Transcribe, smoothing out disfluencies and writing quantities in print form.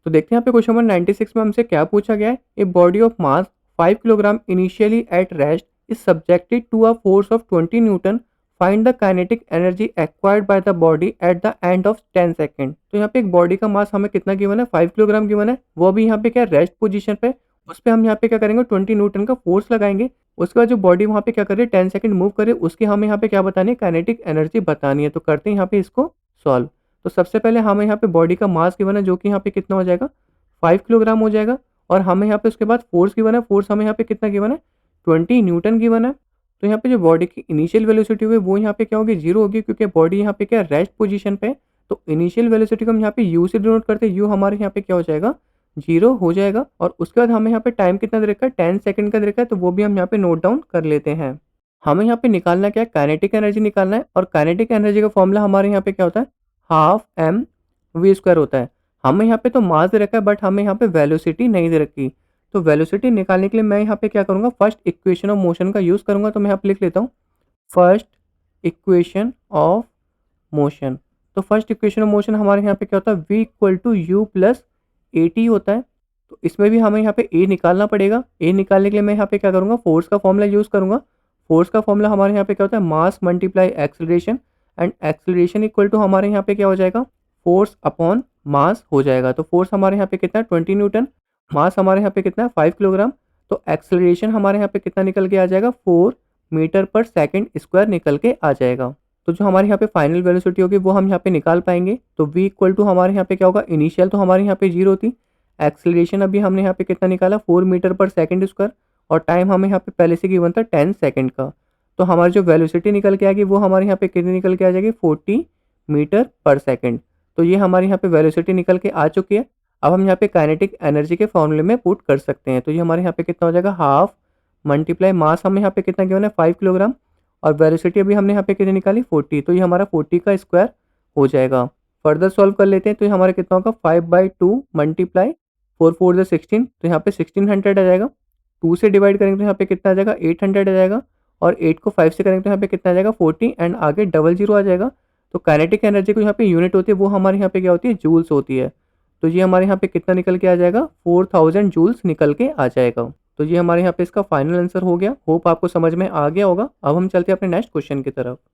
तो देखते हैं यहाँ पे क्वेश्चन नंबर 96 में हमसे क्या पूछा गया है। A body of mass 5 kilogram initially at rest is subjected to a force of 20 newton. Find the kinetic energy acquired by the body at the end of 10 second. तो यहाँ पे एक बॉडी का मास हमें कितना गिवन है, 5 किलोग्राम गिवन है, वो भी यहाँ पे क्या रेस्ट पोजीशन पे। उस पे हम यहाँ पे क्या करेंगे, 20 न्यूटन का फोर्स लगाएंगे। उसके बाद जो बॉडी वहाँ पे क्या करे, 10 सेकंड मूव करे, उसकी हमें यहाँ पे क्या बतानी है, काइनेटिक एनर्जी बतानी है। तो करते हैं यहाँ पे इसको सॉल्व। तो सबसे पहले हमें यहाँ पे बॉडी का मास गिवन है, जो कि यहाँ पे कितना हो जाएगा, 5 किलोग्राम हो जाएगा। और हमें यहाँ पे उसके बाद फोर्स गिवन है, फोर्स हमें यहाँ पे कितना गिवन है, 20 न्यूटन गिवन है। तो यहाँ पे जो बॉडी की इनिशियल वेलोसिटी होगी वो यहाँ पे क्या होगी, जीरो होगी, क्योंकि बॉडी यहाँ पे क्या रेस्ट पोजीशन पे है। तो इनिशियल वेलोसिटी को हम यहाँ पे यू से डिनोट करते हैं, यू हमारे यहाँ पे क्या हो जाएगा, जीरो हो जाएगा। और उसके बाद हमें यहाँ पे टाइम कितना दे रखा है, 10 सेकंड का दे रखा है, तो वो भी हम यहाँ पे नोट डाउन कर लेते हैं। हमें यहाँ पे निकालना क्या है, काइनेटिक एनर्जी निकालना है। और काइनेटिक एनर्जी का फॉर्मूला हमारे यहाँ पे क्या होता है, हाफ एम वी स्क्वायर होता है। हमें यहाँ पे तो मास दे रखा है, बट हमें यहाँ पे वेलोसिटी नहीं दे रखी। तो वेलोसिटी निकालने के लिए मैं यहाँ पे क्या करूँगा, फर्स्ट इक्वेशन ऑफ मोशन का यूज़ करूँगा। तो मैं यहाँ पे लिख लेता हूँ फर्स्ट इक्वेशन ऑफ मोशन। तो फर्स्ट इक्वेशन ऑफ मोशन हमारे यहाँ पे क्या होता है, v equal to u plus a t होता है। तो इसमें भी हमें यहाँ पे ए निकालना पड़ेगा। ए निकालने के लिए मैं यहाँ पे क्या करूँगा, फोर्स का फॉर्मूला यूज़ करूँगा। फोर्स का फॉर्मूला हमारे यहाँ पे क्या होता है, mass multiply acceleration. And acceleration equal to हमारे यहाँ पे क्या हो जाएगा, फोर्स अपॉन मास हो जाएगा। तो फोर्स हमारे यहाँ पे कितना है, 20 न्यूटन। मास हमारे यहाँ पे कितना है, 5 किलोग्राम। तो एक्सेलरेशन हमारे यहाँ पे कितना निकल के आ जाएगा, 4 मीटर पर सेकंड स्क्वायर निकल के आ जाएगा। तो जो हमारे यहाँ पे फाइनल वेलोसिटी होगी वो हम यहाँ पे निकाल पाएंगे। तो v इक्वल टू हमारे यहाँ पे क्या होगा, इनिशियल तो हमारे यहाँ पे जीरो थी, एक्सेलरेशन अभी हमने यहाँ पे कितना निकाला, 4 मीटर पर सेकंड स्क्वायर। और टाइम हमें यहाँ पे पहले से गिवन था 10 सेकंड का। तो हमारी जो वेलोसिटी निकल के आएगी वो हमारे यहाँ पे कितनी निकल के आ जाएगी, 40 मीटर पर सेकंड। तो ये हमारे यहाँ पे वेलोसिटी निकल के आ चुकी है। अब हम यहाँ पे काइनेटिक एनर्जी के फॉर्मूले में पुट कर सकते हैं। तो ये हमारे यहाँ पे कितना हो जाएगा, हाफ मल्टीप्लाई मास हमें यहाँ पे कितना गिवन है, 5 किलोग्राम। और वेलोसिटी अभी हमने यहाँ पे कितनी निकाली, 40। तो ये हमारा 40 का स्क्वायर हो जाएगा। फर्दर सॉल्व कर लेते हैं। तो ये हमारे कितना होगा, 5/2 मल्टीप्लाई 4 4 ज़ा 16। तो यहाँ पे 1600 आ जाएगा। 2 से डिवाइड करेंगे तो यहाँ पे कितना आ जाएगा, 800 आ जाएगा। और 8 को 5 से करेंगे तो यहाँ पे कितना आ जाएगा, 40। एंड आगे डबल जीरो आ जाएगा। तो काइनेटिक एनर्जी को यहाँ पे यूनिट होती है, वो हमारे यहाँ पे क्या होती है, जूल्स होती है। तो ये हमारे यहाँ पे कितना निकल के आ जाएगा, 4000 जूल्स निकल के आ जाएगा। तो ये हमारे यहाँ पे इसका फाइनल आंसर हो गया। होप आपको समझ में आ गया होगा। अब हम चलते हैं अपने नेक्स्ट क्वेश्चन की तरफ।